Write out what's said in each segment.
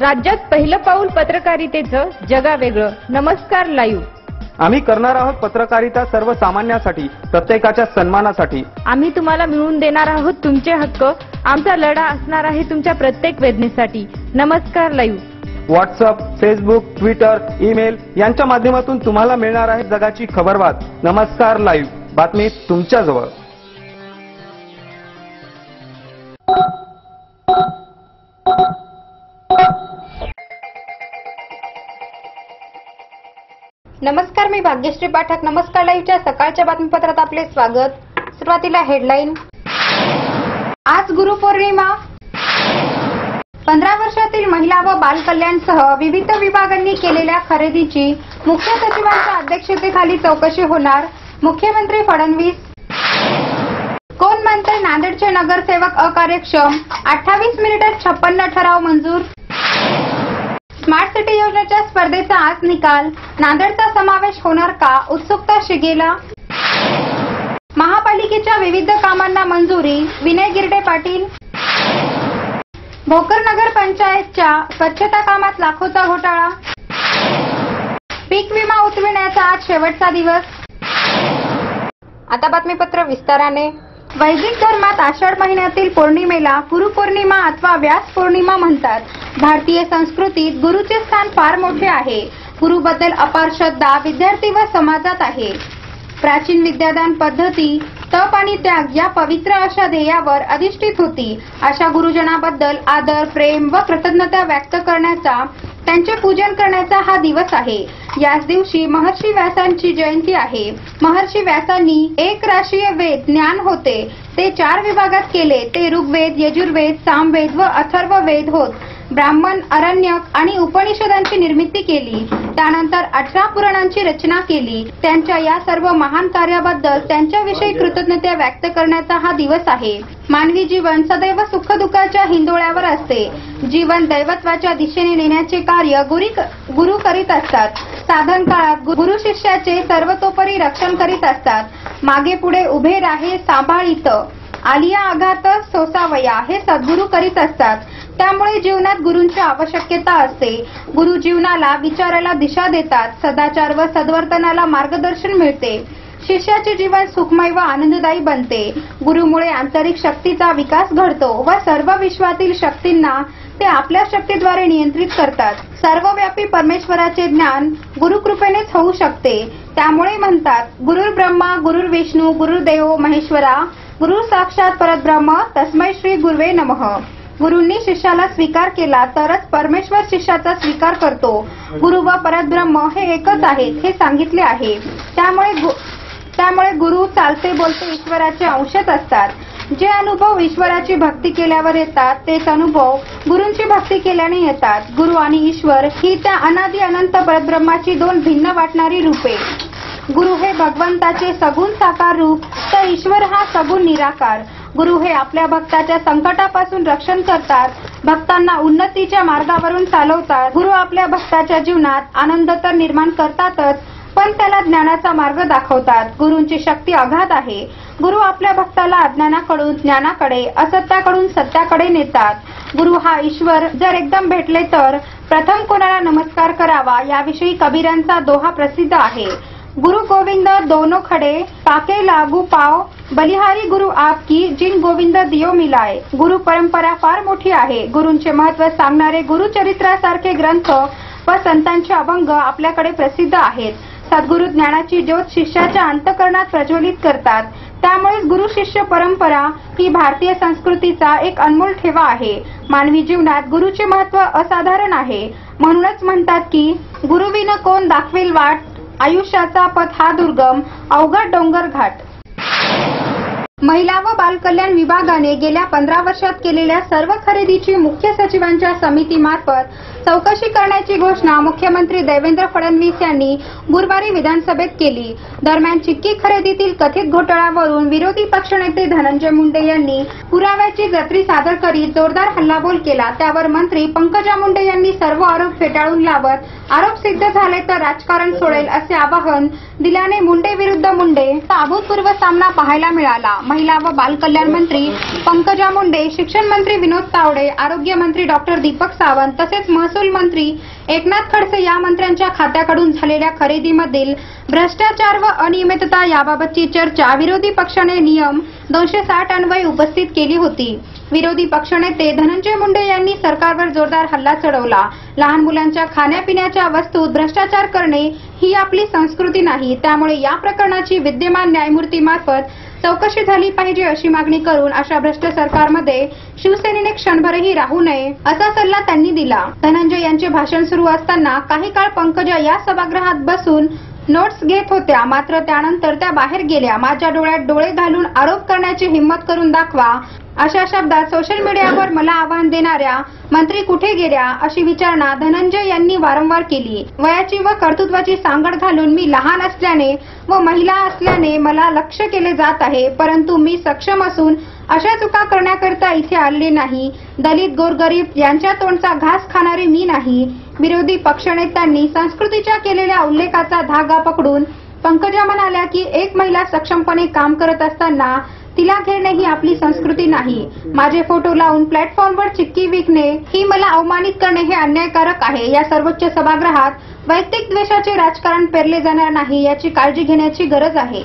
राज्यात पहिलं पाऊल पत्रकारितेचं जगावेगळं. नमस्कार लाईव्ह. आम्ही करणार आहोत पत्रकारिता सर्वसामान्यांसाठी, प्रत्येकाच्या सन्मानासाठी. आम्ही तुम्हाला मिळवून देणार आहोत तुमचे हक्क. आमचा लढा असणार आहे तुमच्या प्रत्येक वेदनेसाठी. नमस्कार live. WhatsApp, Facebook, Twitter, email यांच्या माध्यमातून तुम्हाला मिळणार आहे जगाची खबरबात. नमस्कार लाईव्ह, बातमी तुमच्या जवळ. नमस्कार, मी भाग्यश्री पाठक. नमस्कार लाईव्हच्या सकाळच्या बातमीपत्रात आपले स्वागत. सुरुवातीला हेडलाईन. आज गुरुपौर्णिमा. 15 वर्षातील महिला व बाल कल्याणसह विविध विभागांनी केलेल्या खरेदीची मुख्य सचिवांच्या अध्यक्षतेखाली चौकशी होणार. मुख्यमंत्री फडणवीस. कोण म्हणते नांदेडचे नगरसेवक अकार्यक्षम? 28 मिनिटात 56 ठराव मंजूर. स्मार्ट सिटी योजनेच्या स्पर्धेचा आज निकाल. नांदेडचा समावेश होणार का? उत्सुकता शिगेला. महापालिकेच्या विविध कामांना मंजुरी. विनय गिरडे पाटील. भोकर नगर पंचायतच्या स्वच्छता कामात लाखोचा घोटाळा. पीक विमा उतरविण्याचा आज शेवटचा दिवस. आता बातमीपत्र विस्ताराने. वैदिक धर्मात आषाढ महिन्यातील पौर्णिमेला गुरुपौर्णिमा अथवा व्यास पौर्णिमा म्हणतात. भारतीय संस्कृतीत गुरुचे स्थान फार मोठे आहे. गुरुबद्दल अपार श्रद्धा विद्यार्थी व समाजात आहे. प्राचीन विद्यादान पद्धती, तप आणि त्याग या पवित्र अशा ध्येयावर अधिष्ठित होती. अशा गुरुजनाबद्दल आदर, प्रेम व कृतज्ञता व्यक्त करण्याचा, त्यांचे पूजन करण्याचा हा दिवस आहे. याच दिवशी महर्षी व्यासांची जयंती आहे. महर्षी व्यासांनी एक राशीय वेद ज्ञान होते ते 4 विभागात केले. ते ऋग्वेद, यजुर्वेद, सामवेद व अथर्व वेद होत. ब्राह्मण, अरण्यक आणि उपनिषदांची निर्मिती केली. त्यानंतर 18 पुराणांची रचना केली. त्यांच्या या सर्व महान कार्याबद्दल त्यांच्याविषयी कृतज्ञता व्यक्त करण्याचा हा दिवस आहे. मानवी जीवन सदैव सुखदुःखाच्या हिंदोळ्यावर असते. जीवन दैवत्वाच्या दिशेने नेण्याचे कार्य गुरु करीत असतात. साधन काळात गुरु शिष्याचे सर्वतोपरी रक्षण करीत असतात. मागे पुढे उभे राहे सांभाळीत, आलिया आघात सोसावया हे सद्गुरू करीत असतात. त्यामुळे जीवनात गुरूंची आवश्यकता असते. गुरु जीवनाला विचाराला दिशा देतात. सदाचार व सद्वर्तनाला मार्गदर्शन मिळते. शिष्याचे जीवन सुखमय व आनंददायी बनते. गुरुमुळे आंतरिक शक्तीचा विकास घडतो व सर्व विश्वातील शक्तींना ते आपल्या शक्तीद्वारे नियंत्रित करतात. सर्वव्यापी परमेश्वराचे ज्ञान गुरुकृपेनेच होऊ शकते. त्यामुळे म्हणतात, गुरुर् ब्रह्मा गुरुर् विष्णू गुरुर्देव महेश्वरा गुरु साक्षात परब्रह्म तस्मै श्री गुरुवे नमः. गुरूंनी शिष्याला स्वीकार केला तरच परमेश्वर शिष्याचा स्वीकार करतो. गुरु व परब्रह्म हे एकच आहेत हे सांगितले आहे. त्यामुळे गुरु चालते बोलते ईश्वराचे अंशच असतात. जे अनुभव ईश्वराची भक्ती केल्यावर येतात तेच अनुभव गुरूंची भक्ती केल्याने येतात. गुरु आणि ईश्वर ही त्या अनादि अनंत परब्रह्माची 2 भिन्न वाटणारी रूपे. गुरु हे भगवंताचे सगुण साकार रूप, तर ईश्वर हा सगुण निराकार. गुरु हे आपल्या भक्ताच्या संकटापासून रक्षण करतात. भक्तांना उन्नतीच्या मार्गावरून चालवतात. गुरु आपल्या भक्ताच्या जीवनात आनंद तर निर्माण करतातच, पण त्याला ज्ञानाचा मार्ग दाखवतात. गुरूंची शक्ती अगाध आहे. गुरु आपल्या भक्ताला अज्ञानाकडून ज्ञानाकडे, असत्याकडून सत्याकडे नेतात. गुरु हा ईश्वर जर एकदम भेटले तर प्रथम कोणाला नमस्कार करावा याविषयी कबीरांचा दोहा प्रसिद्ध आहे. गुरु गोविंद दोनों खडे पाके लागू पाव, बलिहारी गुरु आपकी जिन गोविंद दियो मिलाय. गुरु परंपरा फार मोठी आहे. गुरूंचे महत्त्व सांगणारे गुरुचरित्रासारखे ग्रंथ व संतांचे अभंग आपल्याकडे प्रसिद्ध आहेत. सद्गुरु ज्ञानाची ज्योत शिष्याच्या अंतःकरणात प्रज्वलित करतात. त्यामुळे गुरु शिष्य परंपरा ही भारतीय संस्कृतीचा एक अनमोल ठेवा आहे. मानवी जीवनात गुरुचे महत्त्व असाधारण आहे. म्हणूनच म्हणतात की गुरुविना कोण दाखवेल वाट, आयुष्याचा पथ हा दुर्गम, अवघड डोंगर घाट. महिला व बाल कल्याण विभागाने गेल्या 15 वर्षात केलेल्या सर्व खरेदीची मुख्य सचिवांच्या समितीमार्फत चौकशी करण्याची घोषणा मुख्यमंत्री देवेंद्र फडणवीस यांनी गुरुवारी विधानसभेत केली. दरम्यान चिक्की खरेदीतील कथित घोटाळ्यावरून विरोधी पक्षनेते धनंजय मुंडे यांनी पुराव्याची जत्री सादर करीत जोरदार हल्लाबोल केला. त्यावर मंत्री पंकजा मुंडे यांनी सर्व आरोप फेटाळून लावत आरोप सिद्ध झाले तर राजकारण सोडेल असे आवाहन दिल्याने मुंडे विरुद्ध मुंडे अभूतपूर्व सामना पाहायला मिळाला. महिला व बाल कल्याण मंत्री पंकजा मुंडे, शिक्षण मंत्री विनोद तावडे, आरोग्य मंत्री डॉक्टर दीपक सावंत तसेच महसूल मंत्री एकनाथ खडसे या मंत्र्यांच्या खात्याकडून झालेल्या खरेदीमधील भ्रष्टाचार व अनियमितता याबाबतची चर्चा विरोधी पक्षाने नियम 260 अन्वये उपस्थित केली होती। विरोधी पक्षनेते धनंजय मुंडे यांनी सरकारवर जोरदार हल्ला चढवला। लहान मुलांच्या खाण्यापिण्याच्या वस्तूत भ्रष्टाचार करणे ही आपली संस्कृती नाही, त्यामुळे या प्रकरणाची विद्यमान न्यायमूर्तीमार्फत चौकशी झाली पाहिजे अशी मागणी करून अशा भ्रष्ट सरकारमध्ये शिवसेनेने क्षणभरही राहू नये असा सल्ला त्यांनी दिला। धनंजय यांचे भाषण सुरू असताना काही काळ पंकजा या सभागृहात बसून नोट्स घेत होत्या, मात्र त्यानंतर त्या बाहेर गेल्या। माझ्या डोळ्यात डोळे घालून आरोप करण्याची हिंमत करून दाखवा अशा शब्दात सोशल मीडियावर मला आव्हान देणाऱ्या मंत्री कुठे गेल्या अशी विचारणा धनंजय यांनी वारंवार केली। वयाची व कर्तृत्वाची सांगड घालून मी लहान असल्याने व महिला असल्याने मला लक्ष्य केले जात आहे, परंतु मी सक्षम असून अशा चुका करण्याकरता इथे आले नाही। दलित गोरगरीब यांच्या तोंडचा घास खाणारे मी नाही। विरोधी पक्षनेत्यांनी संस्कृतीच्या केलेल्या उल्लेखाचा धागा पकडून पंकजा म्हणाल्या की एक महिला सक्षमपणे काम करत असताना तिला घेणे ही आपली संस्कृती नाही। माझे फोटो लावून प्लॅटफॉर्मवर चिक्की विकणे ही मला अवमानित करणे हे अन्यायकारक आहे। या सर्वोच्च सभागृहात वैयक्तिक द्वेषाचे राजकारण पेरले जाणार नाही याची काळजी घेण्याची गरज आहे।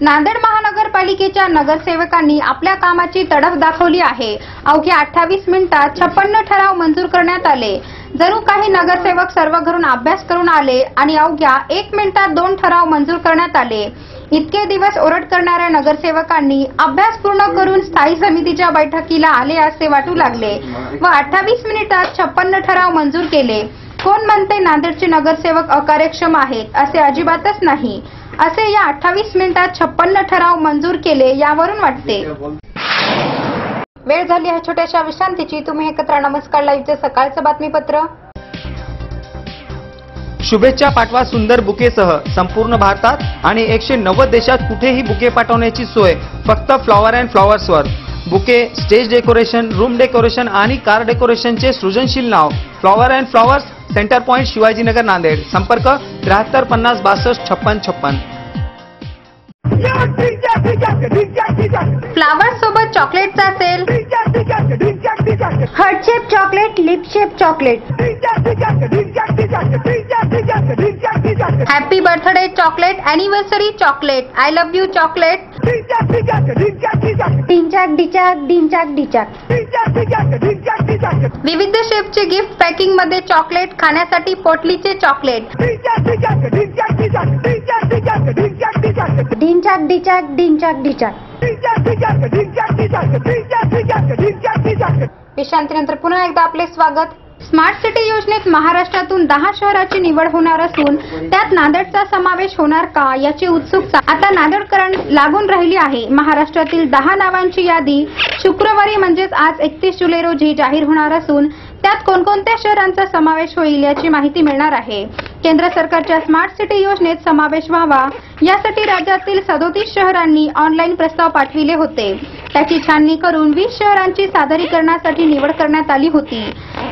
नांदेड महानगरपालिकेच्या नगरसेवकांनी आपल्या कामाची तडफ दाखवली आहे। अवघ्या 28 मिनिटात 56 ठराव मंजूर करण्यात आले। जणू काही नगरसेवक सर्व घरून अभ्यास करून आले आणि अवघ्या 1 मिनिटात 2 ठराव मंजूर करण्यात आले। इतके दिवस ओरड करणाऱ्या नगरसेवकांनी अभ्यास पूर्ण करून स्थायी समितीच्या बैठकीला आले असे वाटू लागले व 28 मिनिटात 56 ठराव मंजूर केले। कोण म्हणते नांदेडचे नगरसेवक अकार्यक्षम आहेत? असे अजिबातच नाही। असे या 28 मिनिटात 56 ठराव मंजूर केले यावरून वाटते। वेळ झाली आहे छोट्याशा विश्रांतीची। तुम्ही एकत्र नमस्कार लाईव्हचे सकाळचं बातमीपत्र। शुभेच्छा पाठवा सुंदर बुकेसह संपूर्ण भारतात आणि 190 देशात कुठेही बुके पाठवण्याची सोय फक्त फ्लॉवर अँड फ्लॉवर्सवर। Bouquet, stage decoration, room decoration आणि कार डेकोरेशनचे सृजनशील नाव flower and flowers, centre point Shivajinagar Nanded. संपर्क 73 50 62 56 56। फ्लावर्स सोबत चॉकलेटचा sale, heart shape chocolate, lip shape chocolate, happy birthday chocolate, anniversary chocolate, I love you chocolate, डिंचाक डिचाक डिंचाक डिचाक, विविध शेपचे गिफ्ट पॅकिंग मध्ये चॉकलेट, खाण्यासाठी पोटलीचे चॉकलेट, डिंचाक डिचाक डिंचाक डिचाक। विश्रांतीनंतर पुन्हा एकदा आपले स्वागत। स्मार्ट सिटी योजनेत महाराष्ट्रातून 10 शहराची निवड होणार असून त्यात नांदेडचा समावेश होणार का याची उत्सुकता आता नांदेडकरांना लागून राहिली आहे। महाराष्ट्रातील 10 नावांची यादी शुक्रवारी म्हणजेच आज 31 जुलै रोजी जाहीर होणार असून त्यात कोणकोणत्या शहरांचा समावेश होईल याची माहिती मिळणार आहे। केंद्र सरकारच्या स्मार्ट सिटी योजनेत समावेश व्हावा यासाठी राज्यातील 37 शहरांनी ऑनलाईन प्रस्ताव पाठविले होते। त्याची छाननी करून 20 शहरांची सादरीकरणासाठी निवड करण्यात आली होती।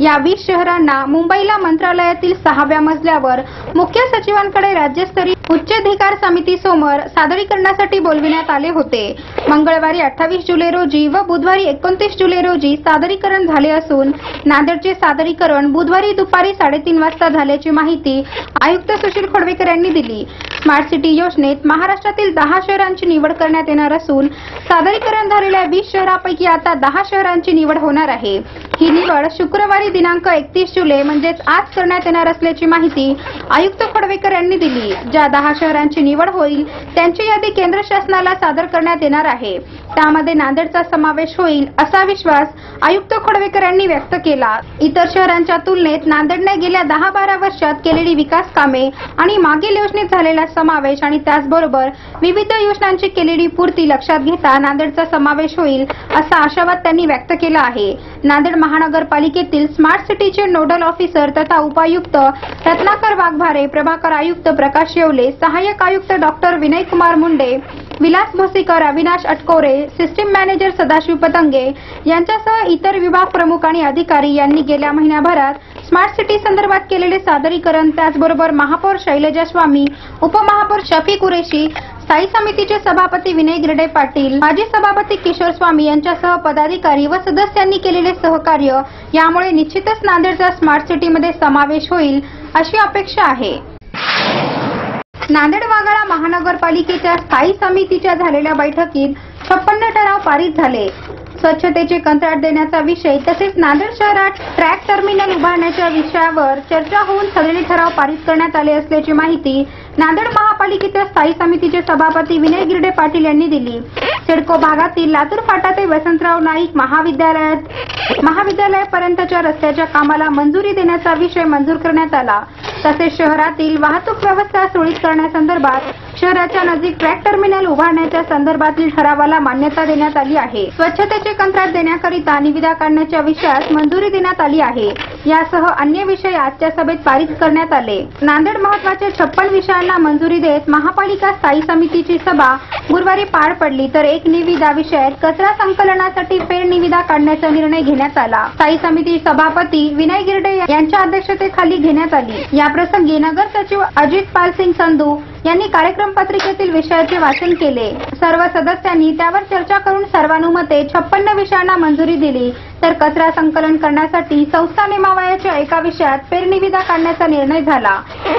या 20 शहरांना मुंबईला मंत्रालयातील 6व्या मजल्यावर मुख्य सचिवांकडे राज्यस्तरीय उच्चाधिकार समिती समोर सादरीकरणासाठी बोलविण्यात आले होते। मंगळवारी 28 जुलै रोजी व बुधवारी 29 जुलै रोजी सादरीकरण झाले असून नांदेडचे सादरीकरण बुधवारी दुपारी 3:30 वाजता झाल्याची माहिती आयुक्त सुशील खोडवेकर यांनी दिली। स्मार्ट सिटी योजनेत महाराष्ट्रातील 10 शहरांची निवड करण्यात येणार असून सादरीकरण झालेल्या 20 शहरांपैकी आता 10 शहरांची निवड होणार आहे। ही निवड शुक्रवारी दिनांक 31 जुलै म्हणजेच आज करण्यात येणार असल्याची माहिती आयुक्त खोडवेकर यांनी दिली। ज्या 10 शहरांची निवड होईल त्यांची यादी केंद्र शासनाला सादर करण्यात येणार आहे। त्यामध्ये नांदेडचा समावेश होईल असा विश्वास आयुक्त खोडवेकर यांनी व्यक्त केला। इतर शहरांच्या तुलनेत नांदेडने गेल्या 10-12 वर्षात केलेली विकास कामे आणि मागील योजनेत झालेला समावेश आणि त्याचबरोबर विविध योजनांची केलेली पूर्ती लक्षात घेता नांदेडचा समावेश होईल असा आशावाद त्यांनी व्यक्त केला आहे। नांदेड महानगरपालिकेतील स्मार्ट सिटीचे नोडल ऑफिसर तथा उपायुक्त रत्नाकर वाघभारे, प्रभाकर आयुक्त प्रकाश येवले, सहाय्यक आयुक्त doctor Vinay Kumar Munde, Vilas Bhosikar, Avinash Atkore, system manager Sadashiv Patange यांच्यासह इतर विभाग प्रमुख आणि अधिकारी यांनी गेल्या महिन्याभरात स्मार्ट सिटी संदर्भात केलेले सादरीकरण, त्याचबरोबर महापौर शैलजा स्वामी, उपमहापौर शफी कुरेशी, स्थायी समितीचे सभापती विनय गिरडे पाटील, माजी सभापती किशोर स्वामी यांच्यासह पदाधिकारी व सदस्यांनी केलेले सहकार्य यामुळे निश्चितच नांदेडचा स्मार्ट सिटीमध्ये समावेश होईल अशी अपेक्षा आहे. नांदेड वाघाळा महानगरपालिकेच्या स्थायी समितीच्या झालेल्या बैठकीत 56 ठराव पारित झाले. स्वच्छतेचे कंत्राट देण्याचा विषय तसेच नांदेड शहरात ट्रॅक टर्मिनल उभारण्याच्या विषयावर चर्चा होऊन सगळे ठराव पारित करण्यात आले असल्याची माहिती नांदेड महापालिकेच्या स्थायी समितीचे सभापती विनय गिरडे पाटील यांनी दिली. सिडको भागातील लातूर फाटा ते वसंतराव नाईक महाविद्यालयापर्यंतच्या रस्त्याच्या कामाला मंजुरी देण्याचा विषय मंजूर करण्यात आला. तसेच शहरातील वाहतूक व्यवस्था सुरळीत करण्यासंदर्भात शहराच्या नजीक ट्रॅक टर्मिनल उभारण्याच्या संदर्भातील ठरावाला मान्यता देण्यात आली आहे. स्वच्छतेचे कंत्राट देण्याकरिता निविदा काढण्याच्या विषयास मंजुरी देण्यात आली आहे. यासह अन्य विषय आजच्या सभेत पारित करण्यात आले. नांदेड महत्वाच्या 56 विषयांना मंजुरी देत महापालिका स्थायी समितीची सभा गुरुवारी पार पडली, तर एक निविदा विषयात कचरा संकलनासाठी फेर निविदा काढण्याचा निर्णय घेण्यात आला. स्थायी समिती सभापती विनय गिरडे यांच्या अध्यक्षतेखाली घेण्यात आली. याप्रसंगी नगर सचिव अजित पाल सिंग संधू यांनी कार्यक्रम पत्रिकेतील विषयाचे वाचन केले. सर्व सदस्यांनी त्यावर चर्चा करून सर्वानुमते 56 विषयांना मंजुरी दिली, तर कचरा संकलन करण्यासाठी संस्था नेमावयाच्या एका विषयात फेरनिविदा काढण्याचा निर्णय झाला.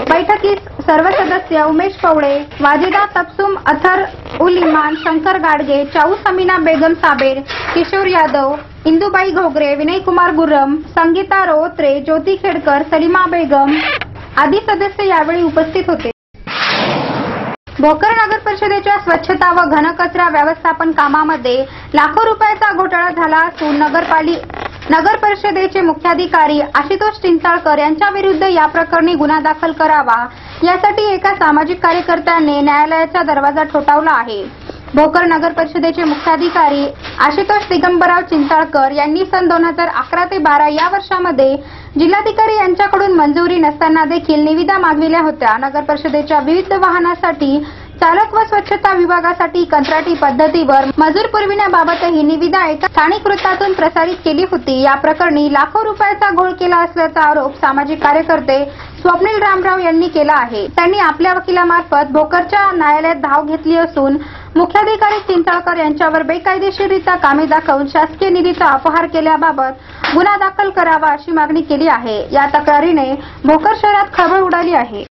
बैठकीत सर्व सदस्य उमेश पवळे, वाजिदा तबसुम, अथर उल इमान, शंकर गाडगे, चाऊ समीना बेगम साबेर, किशोर यादव, इंदुबाई घोगरे, विनय कुमार गुर्रम, संगीता रोत्रे, ज्योती खेडकर, सलीमा बेगम आदी सदस्य यावेळी उपस्थित होते. भोकर नगर परिषदेच्या स्वच्छता व घनकचरा व्यवस्थापन कामामध्ये लाखो रुपयाचा घोटाळा झाला असून नगर परिषदेचे मुख्याधिकारी आशुतोष चिंचाळकर यांच्या विरुद्ध या प्रकरणी गुन्हा दाखल करावा यासाठी एका सामाजिक कार्यकर्त्याने न्यायालयाचा दरवाजा ठोठावला आहे. भोकर नगर परिषदेचे मुख्याधिकारी आशुतोष दिगंबरराव चिंचाळकर यांनी सन 2011 ते 12 या वर्षामध्ये जिल्हाधिकारी यांच्याकडून मंजुरी नसताना देखील निविदा मागविल्या होत्या. नगर परिषदेच्या विविध वाहनासाठी चालक व स्वच्छता विभागासाठी कंत्राटी पद्धतीवर मजूर पुरविण्याबाबतही निविदा एका स्थानिक वृत्तातून प्रसारित केली होती. या प्रकरणी लाखो रुपयाचा घोळ केला असल्याचा आरोप सामाजिक कार्यकर्ते स्वप्नील रामराव यांनी केला आहे. त्यांनी आपल्या वकिलामार्फत भोकरच्या न्यायालयात धाव घेतली असून मुख्याधिकारी चिंचाळकर यांच्यावर बेकायदेशीररित्या कामे दाखवून शासकीय निधीचा अपहार केल्याबाबत गुन्हा दाखल करावा अशी मागणी केली आहे. या तक्रारीने भोकर शहरात खळबळ उडाली आहे.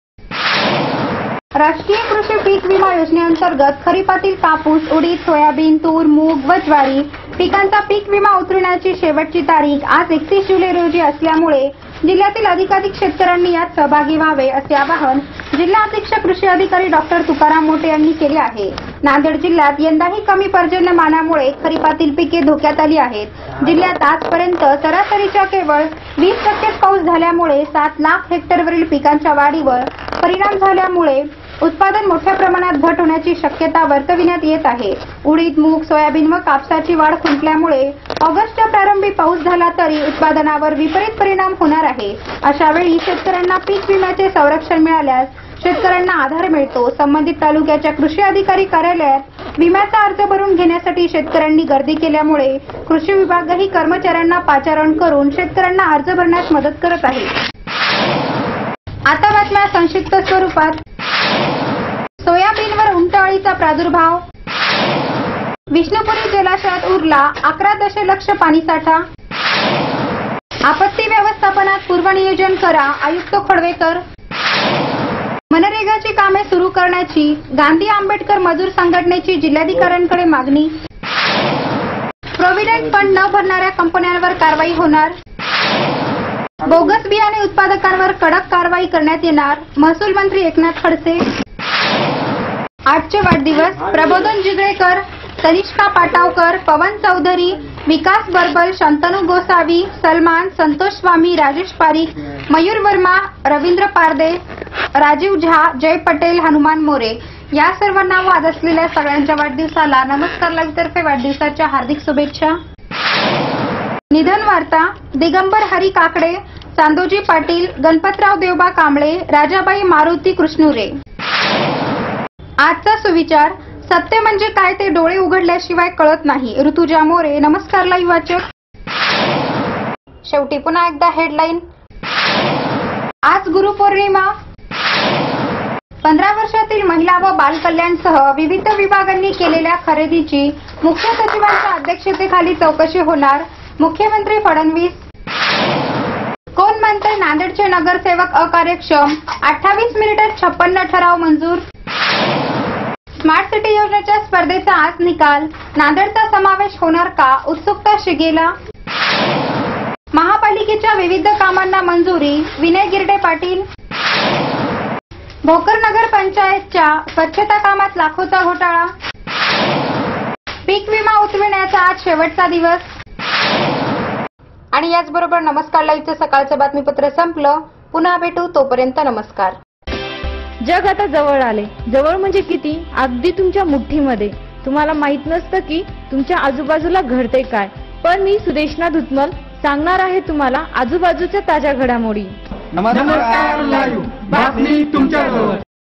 राष्ट्रीय कृषी पीक विमा योजनेअंतर्गत खरीपातील कापूस, उडीद, सोयाबीन, तूर, मूग व ज्वारी पिकांचा पीक विमा उतरवण्याची शेवटची तारीख आज 31 जुलै रोजी असल्यामुळे जिल्ह्यातील अधिकाधिक शेतकऱ्यांनी यात सहभागी व्हावे असे आवाहन जिल्हा अधीक्षक कृषी अधिकारी डॉक्टर तुकाराम मोटे यांनी केले आहे. नांदेड जिल्ह्यात यंदाही कमी पर्जन्यमानामुळे खरीपातील पिके धोक्यात आली आहेत. जिल्ह्यात आजपर्यंत सरासरीच्या केवळ 20% पाऊस झाल्यामुळे 7 लाख हेक्टरवरील पिकांच्या वाढीवर परिणाम झाल्यामुळे उत्पादन मोठ्या प्रमाणात घट होण्याची शक्यता वर्तविण्यात येत आहे. उडीद, मूग, सोयाबीन व कापसाची वाढ खुंटल्यामुळे ऑगस्टच्या प्रारंभी पाऊस झाला तरी उत्पादनावर विपरीत परिणाम होणार आहे. अशा वेळी शेतकऱ्यांना पीक विम्याचे संरक्षण मिळाल्यास शेतकऱ्यांना आधार मिळतो. संबंधित तालुक्याच्या कृषी अधिकारी कार्यालयात विम्याचा अर्ज भरून घेण्यासाठी शेतकऱ्यांनी गर्दी केल्यामुळे कृषी विभागही कर्मचाऱ्यांना पाचारण करून शेतकऱ्यांना अर्ज भरण्यास मदत करत आहे. आता बातम्या संक्षिप्त स्वरूपात. सोयाबीनवर उंटअळीचा प्रादुर्भाव, विष्णुपुरी जलाशयात उरला 11 दशलक्ष पाणीसाठा, आपत्ती व्यवस्थापनात पूर्वनियोजन करा आयुक्त खडवेकर, मनरेगाची कामे सुरू करण्याची गांधी आंबेडकर मजूर संघटनेची जिल्हाधिकाऱ्यांकडे मागणी, प्रोव्हिडंट फंड न भरणाऱ्या कंपन्यांवर कारवाई होणार, बोगस बियाणे उत्पादकांवर कडक कारवाई करण्यात येणार महसूल मंत्री एकनाथ खडसे. आजचे वाढदिवस प्रबोधन जिगळेकर, तनिष्का पाटावकर, पवन चौधरी, विकास बर्बल, शांतनु गोसावी, सलमान, संतोष स्वामी, राजेश पारिक, मयूर वर्मा, रवींद्र पारदे, राजीव झा, जय पटेल, हनुमान मोरे या सर्वांना वाद असलेल्या सगळ्यांच्या वाढदिवसाला नमस्कार लाईव्ह तर्फे वाढदिवसाच्या हार्दिक शुभेच्छा. निधन वार्ता. दिगंबर हरी काकडे, चांदोजी पाटील, गणपतराव देवबा कांबळे, राजाबाई मारुती कृष्णुरे. आजचा सुविचार. सत्य म्हणजे काय ते डोळे उघडल्याशिवाय कळत नाही. ऋतुजा मोरे, नमस्कार लाईव्ह वाचक. शेवटी पुन्हा एकदा हेडलाईन. आज गुरुपौर्णिमा. 15 वर्षातील महिला व बाल कल्याणसह विविध विभागांनी केलेल्या खरेदीची मुख्य सचिवांच्या अध्यक्षतेखाली चौकशी होणार. मुख्यमंत्री फडणवीस. कोण म्हणते नांदेडचे नगरसेवक अकार्यक्षम? 28 मिनिटात 56 ठराव मंजूर. स्मार्ट सिटी योजनेच्या स्पर्धेचा आज निकाल. नांदेडचा समावेश होणार का? उत्सुकता शिगेला. महापालिकेच्या विविध कामांना मंजुरी. विनय गिरडे पाटील. भोकर नगर पंचायतच्या स्वच्छता कामात लाखोचा घोटाळा. पीक विमा उतरविण्याचा आज शेवटचा दिवस. आणि याचबरोबर नमस्कार लाईव्हचं सकाळचं बातमीपत्र संपलं. पुन्हा भेटू, तोपर्यंत नमस्कार. जग आता जवळ आले. जवळ म्हणजे किती? अगदी तुमच्या मुठ्ठीमध्ये. तुम्हाला माहित नसतं की तुमच्या आजूबाजूला घडते काय, पण मी सुदेशना धुतमल सांगणार आहे तुम्हाला आजूबाजूच्या ताज्या घडामोडी. नमस्कार लाईव्ह बातमी तुमच्याजवळ.